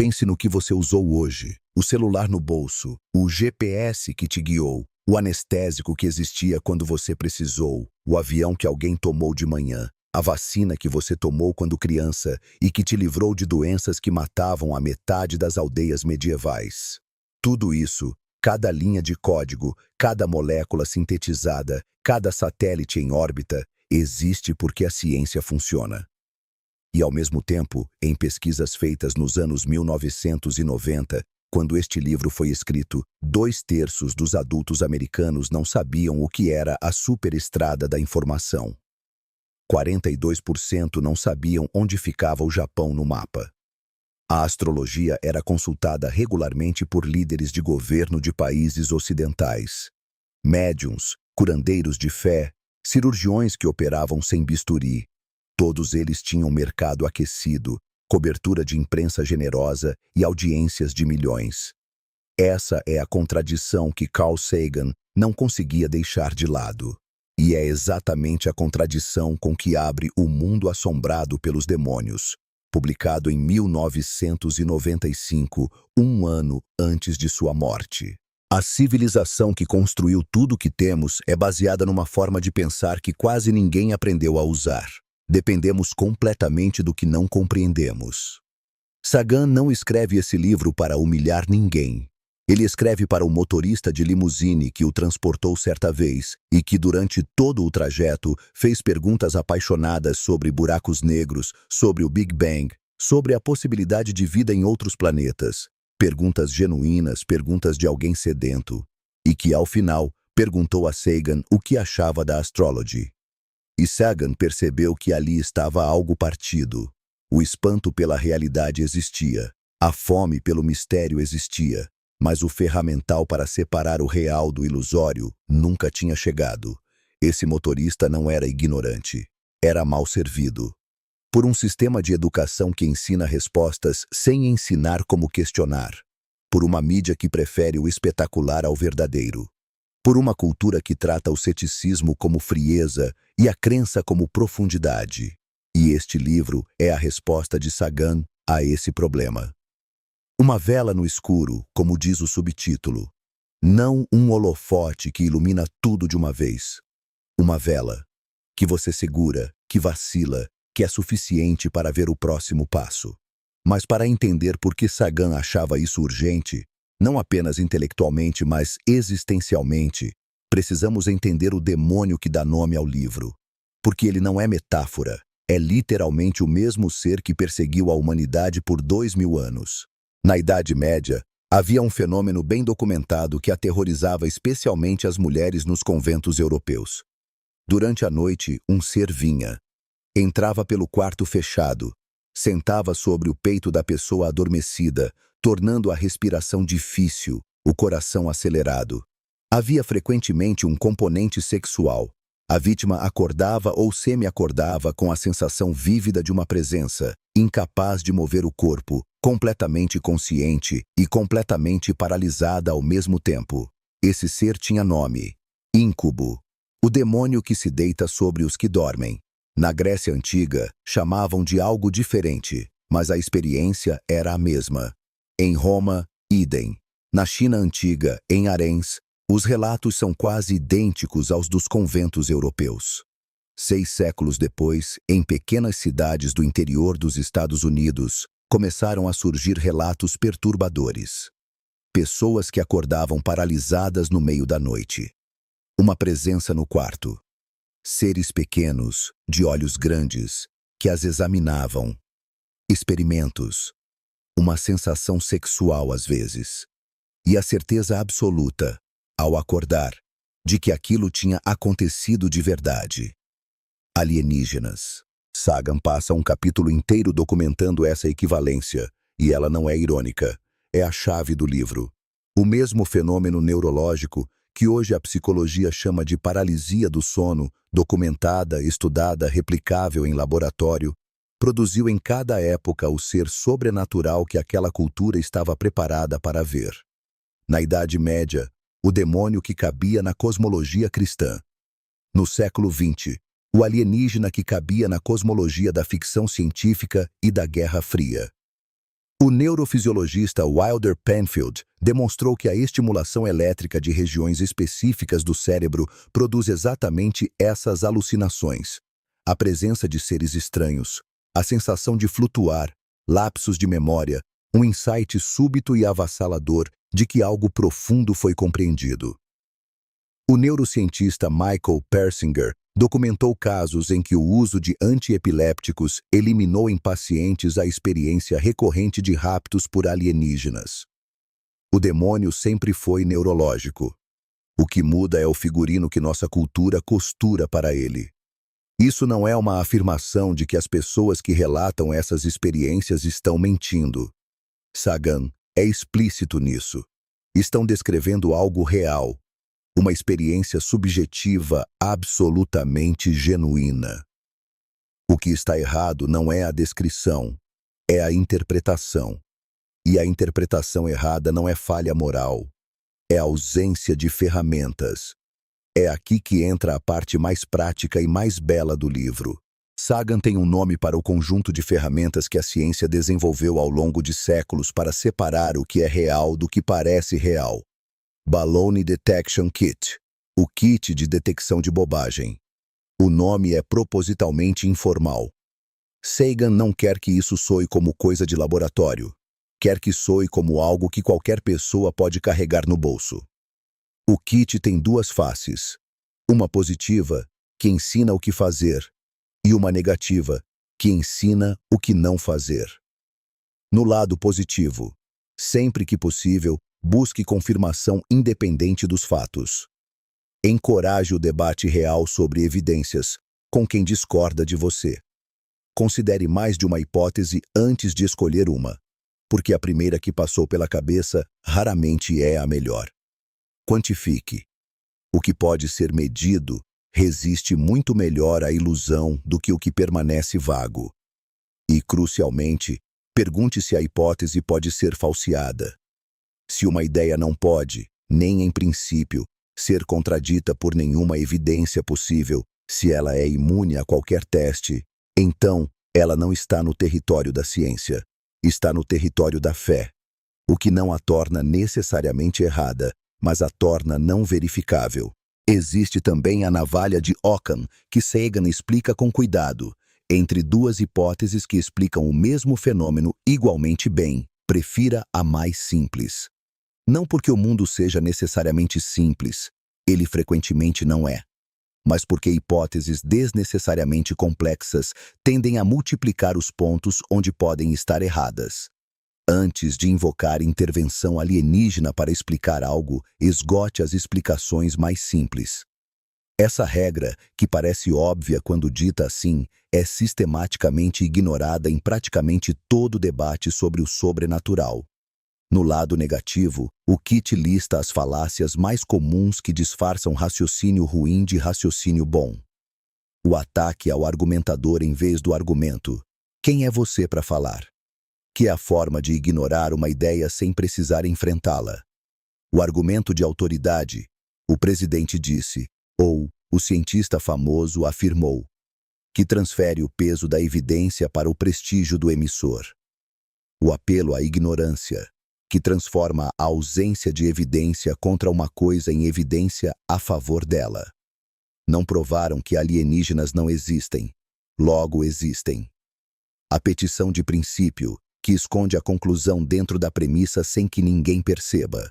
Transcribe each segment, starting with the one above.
Pense no que você usou hoje. O celular no bolso, o GPS que te guiou, o anestésico que existia quando você precisou, o avião que alguém tomou de manhã, a vacina que você tomou quando criança e que te livrou de doenças que matavam a metade das aldeias medievais. Tudo isso, cada linha de código, cada molécula sintetizada, cada satélite em órbita, existe porque a ciência funciona. E, ao mesmo tempo, em pesquisas feitas nos anos 1990, quando este livro foi escrito, 2/3 dos adultos americanos não sabiam o que era a superestrada da informação. 42% não sabiam onde ficava o Japão no mapa. A astrologia era consultada regularmente por líderes de governo de países ocidentais. Médiuns, curandeiros de fé, cirurgiões que operavam sem bisturi. Todos eles tinham mercado aquecido, cobertura de imprensa generosa e audiências de milhões. Essa é a contradição que Carl Sagan não conseguia deixar de lado. E é exatamente a contradição com que abre O Mundo Assombrado pelos Demônios, publicado em 1995, um ano antes de sua morte. A civilização que construiu tudo o que temos é baseada numa forma de pensar que quase ninguém aprendeu a usar. Dependemos completamente do que não compreendemos. Sagan não escreve esse livro para humilhar ninguém. Ele escreve para o motorista de limusine que o transportou certa vez e que, durante todo o trajeto, fez perguntas apaixonadas sobre buracos negros, sobre o Big Bang, sobre a possibilidade de vida em outros planetas. Perguntas genuínas, perguntas de alguém sedento. E que, ao final, perguntou a Sagan o que achava da astrology. E Sagan percebeu que ali estava algo partido. O espanto pela realidade existia. A fome pelo mistério existia. Mas o ferramental para separar o real do ilusório nunca tinha chegado. Esse motorista não era ignorante. Era mal servido. Por um sistema de educação que ensina respostas sem ensinar como questionar. Por uma mídia que prefere o espetacular ao verdadeiro. Por uma cultura que trata o ceticismo como frieza e a crença como profundidade. E este livro é a resposta de Sagan a esse problema. Uma vela no escuro, como diz o subtítulo. Não um holofote que ilumina tudo de uma vez. Uma vela que você segura, que vacila, que é suficiente para ver o próximo passo. Mas para entender por que Sagan achava isso urgente, não apenas intelectualmente, mas existencialmente, precisamos entender o demônio que dá nome ao livro. Porque ele não é metáfora, é literalmente o mesmo ser que perseguiu a humanidade por 2000 anos. Na Idade Média, havia um fenômeno bem documentado que aterrorizava especialmente as mulheres nos conventos europeus. Durante a noite, um ser vinha. Entrava pelo quarto fechado, sentava sobre o peito da pessoa adormecida, tornando a respiração difícil, o coração acelerado. Havia frequentemente um componente sexual. A vítima acordava ou semi-acordava com a sensação vívida de uma presença, incapaz de mover o corpo, completamente consciente e completamente paralisada ao mesmo tempo. Esse ser tinha nome: Incubo, o demônio que se deita sobre os que dormem. Na Grécia Antiga, chamavam de algo diferente, mas a experiência era a mesma. Em Roma, idem. Na China Antiga, em haréns, os relatos são quase idênticos aos dos conventos europeus. 6 séculos depois, em pequenas cidades do interior dos Estados Unidos, começaram a surgir relatos perturbadores. Pessoas que acordavam paralisadas no meio da noite. Uma presença no quarto. Seres pequenos, de olhos grandes, que as examinavam. Experimentos. Uma sensação sexual às vezes. E a certeza absoluta, ao acordar, de que aquilo tinha acontecido de verdade. Alienígenas. Sagan passa um capítulo inteiro documentando essa equivalência, e ela não é irônica, é a chave do livro. O mesmo fenômeno neurológico que hoje a psicologia chama de paralisia do sono, documentada, estudada, replicável em laboratório, produziu em cada época o ser sobrenatural que aquela cultura estava preparada para ver. Na Idade Média, o demônio que cabia na cosmologia cristã. No século XX, o alienígena que cabia na cosmologia da ficção científica e da Guerra Fria. O neurofisiologista Wilder Penfield demonstrou que a estimulação elétrica de regiões específicas do cérebro produz exatamente essas alucinações. A presença de seres estranhos, a sensação de flutuar, lapsos de memória, um insight súbito e avassalador de que algo profundo foi compreendido. O neurocientista Michael Persinger documentou casos em que o uso de antiepilépticos eliminou em pacientes a experiência recorrente de raptos por alienígenas. O demônio sempre foi neurológico. O que muda é o figurino que nossa cultura costura para ele. Isso não é uma afirmação de que as pessoas que relatam essas experiências estão mentindo. Sagan é explícito nisso. Estão descrevendo algo real. Uma experiência subjetiva absolutamente genuína. O que está errado não é a descrição, é a interpretação. E a interpretação errada não é falha moral, é ausência de ferramentas. É aqui que entra a parte mais prática e mais bela do livro. Sagan tem um nome para o conjunto de ferramentas que a ciência desenvolveu ao longo de séculos para separar o que é real do que parece real. Baloney Detection Kit, o kit de detecção de bobagem. O nome é propositalmente informal. Sagan não quer que isso soe como coisa de laboratório. Quer que soe como algo que qualquer pessoa pode carregar no bolso. O kit tem duas faces. Uma positiva, que ensina o que fazer, e uma negativa, que ensina o que não fazer. No lado positivo, sempre que possível, busque confirmação independente dos fatos. Encoraje o debate real sobre evidências com quem discorda de você. Considere mais de uma hipótese antes de escolher uma, porque a primeira que passou pela cabeça raramente é a melhor. Quantifique. O que pode ser medido resiste muito melhor à ilusão do que o que permanece vago. E, crucialmente, pergunte se a hipótese pode ser falseada. Se uma ideia não pode, nem em princípio, ser contradita por nenhuma evidência possível, se ela é imune a qualquer teste, então ela não está no território da ciência, está no território da fé, o que não a torna necessariamente errada, mas a torna não verificável. Existe também a navalha de Occam, que Sagan explica com cuidado, entre duas hipóteses que explicam o mesmo fenômeno igualmente bem. Prefira a mais simples. Não porque o mundo seja necessariamente simples, ele frequentemente não é, mas porque hipóteses desnecessariamente complexas tendem a multiplicar os pontos onde podem estar erradas. Antes de invocar intervenção alienígena para explicar algo, esgote as explicações mais simples. Essa regra, que parece óbvia quando dita assim, é sistematicamente ignorada em praticamente todo debate sobre o sobrenatural. No lado negativo, o kit lista as falácias mais comuns que disfarçam raciocínio ruim de raciocínio bom. O ataque ao argumentador em vez do argumento. Quem é você para falar? Que é a forma de ignorar uma ideia sem precisar enfrentá-la. O argumento de autoridade. O presidente disse, ou o cientista famoso afirmou, que transfere o peso da evidência para o prestígio do emissor. O apelo à ignorância, que transforma a ausência de evidência contra uma coisa em evidência a favor dela. Não provaram que alienígenas não existem, logo existem. A petição de princípio, que esconde a conclusão dentro da premissa sem que ninguém perceba.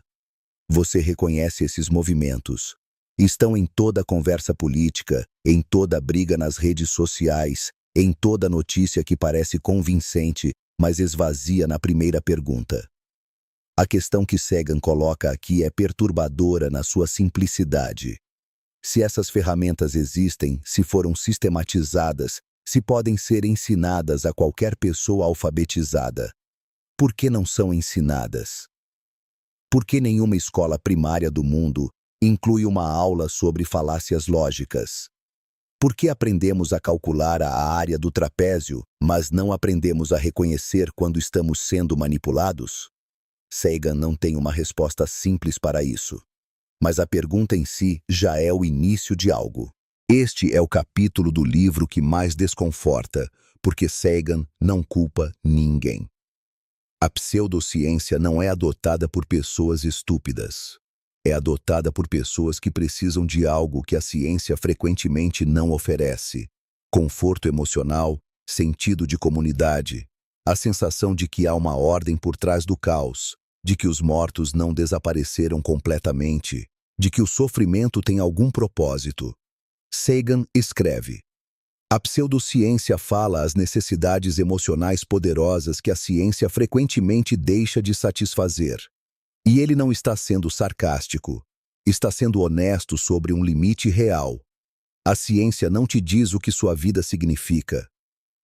Você reconhece esses movimentos. Estão em toda conversa política, em toda briga nas redes sociais, em toda notícia que parece convincente, mas esvazia na primeira pergunta. A questão que Sagan coloca aqui é perturbadora na sua simplicidade. Se essas ferramentas existem, se foram sistematizadas, se podem ser ensinadas a qualquer pessoa alfabetizada, por que não são ensinadas? Por que nenhuma escola primária do mundo inclui uma aula sobre falácias lógicas? Por que aprendemos a calcular a área do trapézio, mas não aprendemos a reconhecer quando estamos sendo manipulados? Sagan não tem uma resposta simples para isso. Mas a pergunta em si já é o início de algo. Este é o capítulo do livro que mais desconforta, porque Sagan não culpa ninguém. A pseudociência não é adotada por pessoas estúpidas. É adotada por pessoas que precisam de algo que a ciência frequentemente não oferece: conforto emocional, sentido de comunidade, a sensação de que há uma ordem por trás do caos, de que os mortos não desapareceram completamente, de que o sofrimento tem algum propósito. Sagan escreve: a pseudociência fala às necessidades emocionais poderosas que a ciência frequentemente deixa de satisfazer. E ele não está sendo sarcástico. Está sendo honesto sobre um limite real. A ciência não te diz o que sua vida significa.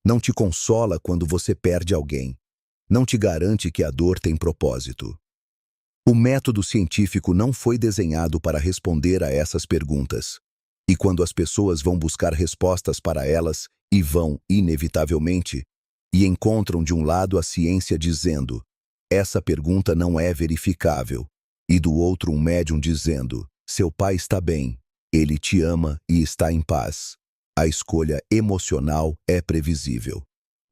Não te consola quando você perde alguém. Não te garante que a dor tem propósito. O método científico não foi desenhado para responder a essas perguntas. E quando as pessoas vão buscar respostas para elas, e vão, inevitavelmente, e encontram de um lado a ciência dizendo: essa pergunta não é verificável, e do outro um médium dizendo: seu pai está bem, ele te ama e está em paz. A escolha emocional é previsível.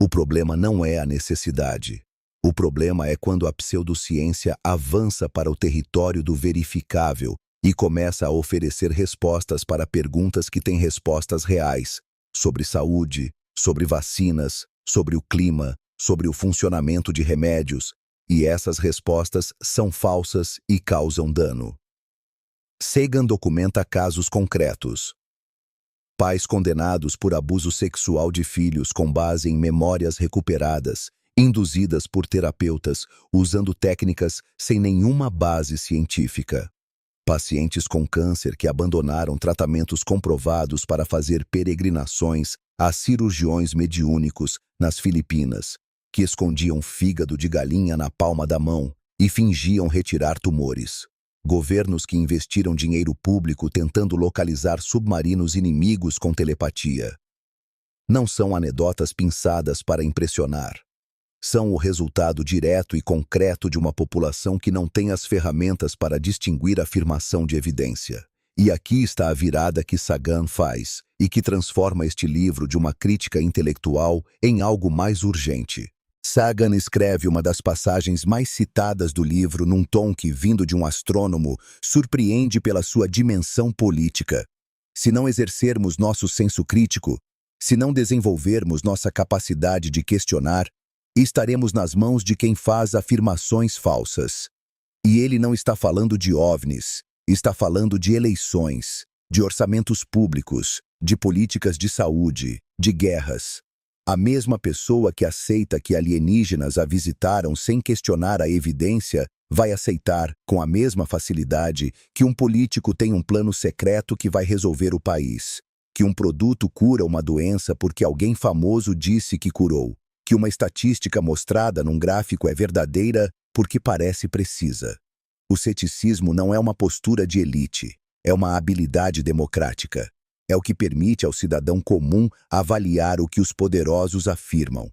O problema não é a necessidade. O problema é quando a pseudociência avança para o território do verificável e começa a oferecer respostas para perguntas que têm respostas reais, sobre saúde, sobre vacinas, sobre o clima, sobre o funcionamento de remédios, e essas respostas são falsas e causam dano. Sagan documenta casos concretos. Pais condenados por abuso sexual de filhos com base em memórias recuperadas, induzidas por terapeutas, usando técnicas sem nenhuma base científica. Pacientes com câncer que abandonaram tratamentos comprovados para fazer peregrinações a cirurgiões mediúnicos nas Filipinas, que escondiam fígado de galinha na palma da mão e fingiam retirar tumores. Governos que investiram dinheiro público tentando localizar submarinos inimigos com telepatia. Não são anedotas pinçadas para impressionar. São o resultado direto e concreto de uma população que não tem as ferramentas para distinguir afirmação de evidência. E aqui está a virada que Sagan faz, e que transforma este livro de uma crítica intelectual em algo mais urgente. Sagan escreve uma das passagens mais citadas do livro num tom que, vindo de um astrônomo, surpreende pela sua dimensão política. Se não exercermos nosso senso crítico, se não desenvolvermos nossa capacidade de questionar, estaremos nas mãos de quem faz afirmações falsas. E ele não está falando de OVNIs, está falando de eleições, de orçamentos públicos, de políticas de saúde, de guerras. A mesma pessoa que aceita que alienígenas a visitaram sem questionar a evidência vai aceitar, com a mesma facilidade, que um político tem um plano secreto que vai resolver o país, que um produto cura uma doença porque alguém famoso disse que curou, que uma estatística mostrada num gráfico é verdadeira porque parece precisa. O ceticismo não é uma postura de elite, é uma habilidade democrática. É o que permite ao cidadão comum avaliar o que os poderosos afirmam.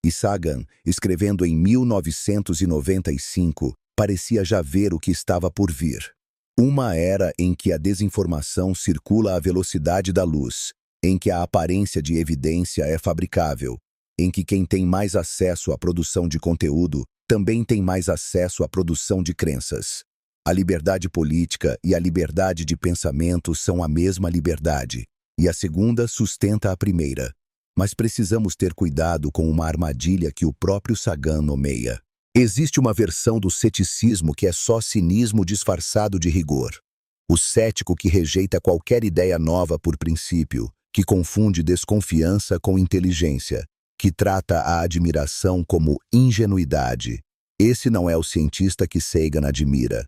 E Sagan, escrevendo em 1995, parecia já ver o que estava por vir. Uma era em que a desinformação circula à velocidade da luz, em que a aparência de evidência é fabricável, em que quem tem mais acesso à produção de conteúdo também tem mais acesso à produção de crenças. A liberdade política e a liberdade de pensamento são a mesma liberdade, e a segunda sustenta a primeira. Mas precisamos ter cuidado com uma armadilha que o próprio Sagan nomeia. Existe uma versão do ceticismo que é só cinismo disfarçado de rigor. O cético que rejeita qualquer ideia nova por princípio, que confunde desconfiança com inteligência, que trata a admiração como ingenuidade. Esse não é o cientista que Sagan admira.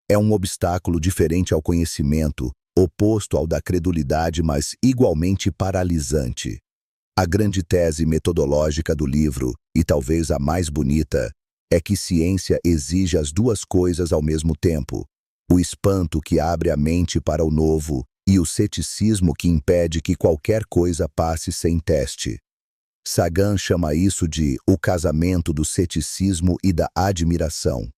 É um obstáculo diferente ao conhecimento, oposto ao da credulidade, mas igualmente paralisante. A grande tese metodológica do livro, e talvez a mais bonita, é que ciência exige as duas coisas ao mesmo tempo: o espanto que abre a mente para o novo e o ceticismo que impede que qualquer coisa passe sem teste. Sagan chama isso de o casamento do ceticismo e da admiração.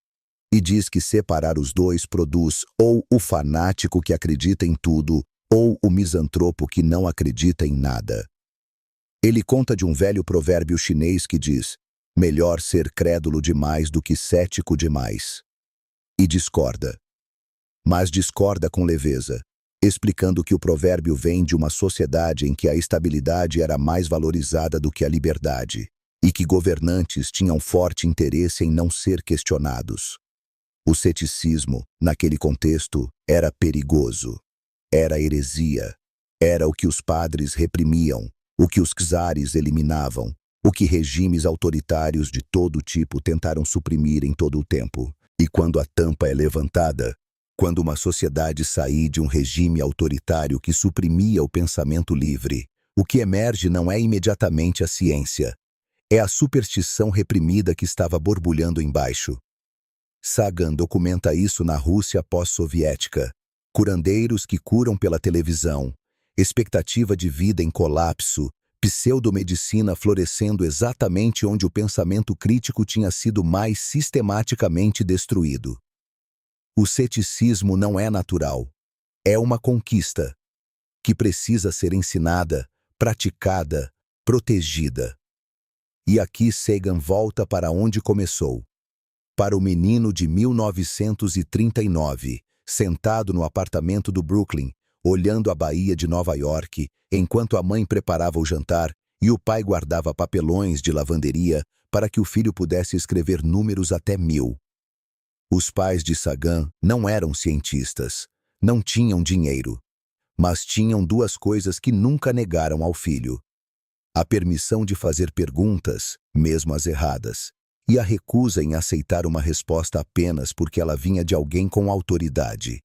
E diz que separar os dois produz ou o fanático que acredita em tudo, ou o misantropo que não acredita em nada. Ele conta de um velho provérbio chinês que diz: Melhor ser crédulo demais do que cético demais. E discorda. Mas discorda com leveza, explicando que o provérbio vem de uma sociedade em que a estabilidade era mais valorizada do que a liberdade, e que governantes tinham forte interesse em não ser questionados. O ceticismo, naquele contexto, era perigoso. Era heresia. Era o que os padres reprimiam, o que os czares eliminavam, o que regimes autoritários de todo tipo tentaram suprimir em todo o tempo. E quando a tampa é levantada, quando uma sociedade sair de um regime autoritário que suprimia o pensamento livre, o que emerge não é imediatamente a ciência. É a superstição reprimida que estava borbulhando embaixo. Sagan documenta isso na Rússia pós-soviética. Curandeiros que curam pela televisão, expectativa de vida em colapso, pseudomedicina florescendo exatamente onde o pensamento crítico tinha sido mais sistematicamente destruído. O ceticismo não é natural. É uma conquista que precisa ser ensinada, praticada, protegida. E aqui Sagan volta para onde começou. Para o menino de 1939, sentado no apartamento do Brooklyn, olhando a Baía de Nova York, enquanto a mãe preparava o jantar e o pai guardava papelões de lavanderia para que o filho pudesse escrever números até 1000. Os pais de Sagan não eram cientistas, não tinham dinheiro, mas tinham duas coisas que nunca negaram ao filho: a permissão de fazer perguntas, mesmo as erradas, e a recusa em aceitar uma resposta apenas porque ela vinha de alguém com autoridade.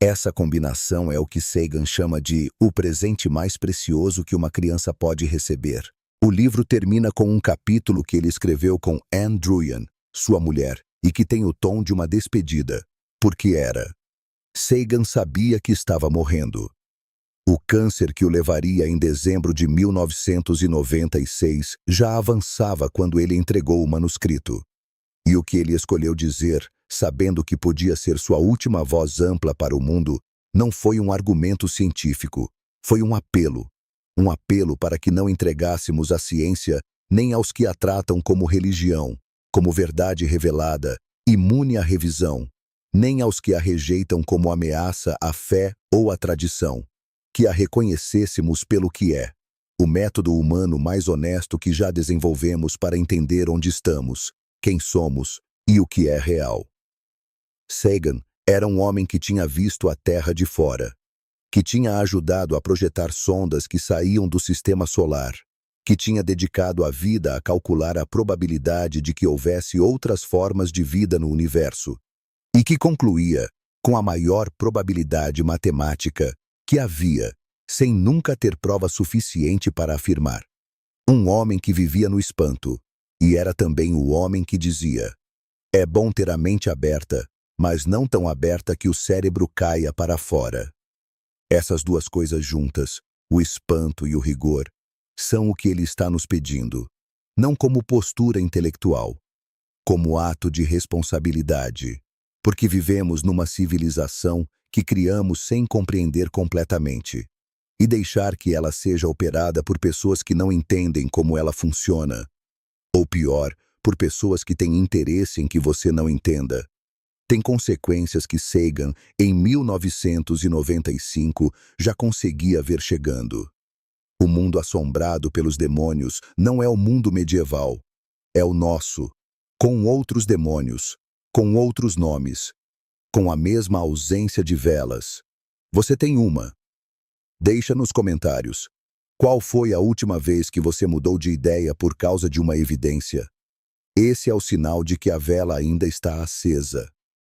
Essa combinação é o que Sagan chama de o presente mais precioso que uma criança pode receber. O livro termina com um capítulo que ele escreveu com Anne Druyan, sua mulher, e que tem o tom de uma despedida, porque era. Sagan sabia que estava morrendo. O câncer que o levaria em dezembro de 1996 já avançava quando ele entregou o manuscrito. E o que ele escolheu dizer, sabendo que podia ser sua última voz ampla para o mundo, não foi um argumento científico, foi um apelo. Um apelo para que não entregássemos a ciência nem aos que a tratam como religião, como verdade revelada, imune à revisão, nem aos que a rejeitam como ameaça à fé ou à tradição. Que a reconhecêssemos pelo que é, o método humano mais honesto que já desenvolvemos para entender onde estamos, quem somos e o que é real. Sagan era um homem que tinha visto a Terra de fora, que tinha ajudado a projetar sondas que saíam do sistema solar, que tinha dedicado a vida a calcular a probabilidade de que houvesse outras formas de vida no universo, e que concluía, com a maior probabilidade matemática, que havia, sem nunca ter prova suficiente para afirmar. Um homem que vivia no espanto, e era também o homem que dizia: é bom ter a mente aberta, mas não tão aberta que o cérebro caia para fora. Essas duas coisas juntas, o espanto e o rigor, são o que ele está nos pedindo, não como postura intelectual, como ato de responsabilidade, porque vivemos numa civilização que criamos sem compreender completamente, e deixar que ela seja operada por pessoas que não entendem como ela funciona, ou pior, por pessoas que têm interesse em que você não entenda, tem consequências que Sagan, em 1995, já conseguia ver chegando. O mundo assombrado pelos demônios não é o mundo medieval, é o nosso, com outros demônios, com outros nomes, com a mesma ausência de velas. Você tem uma. Deixa nos comentários. Qual foi a última vez que você mudou de ideia por causa de uma evidência? Esse é o sinal de que a vela ainda está acesa.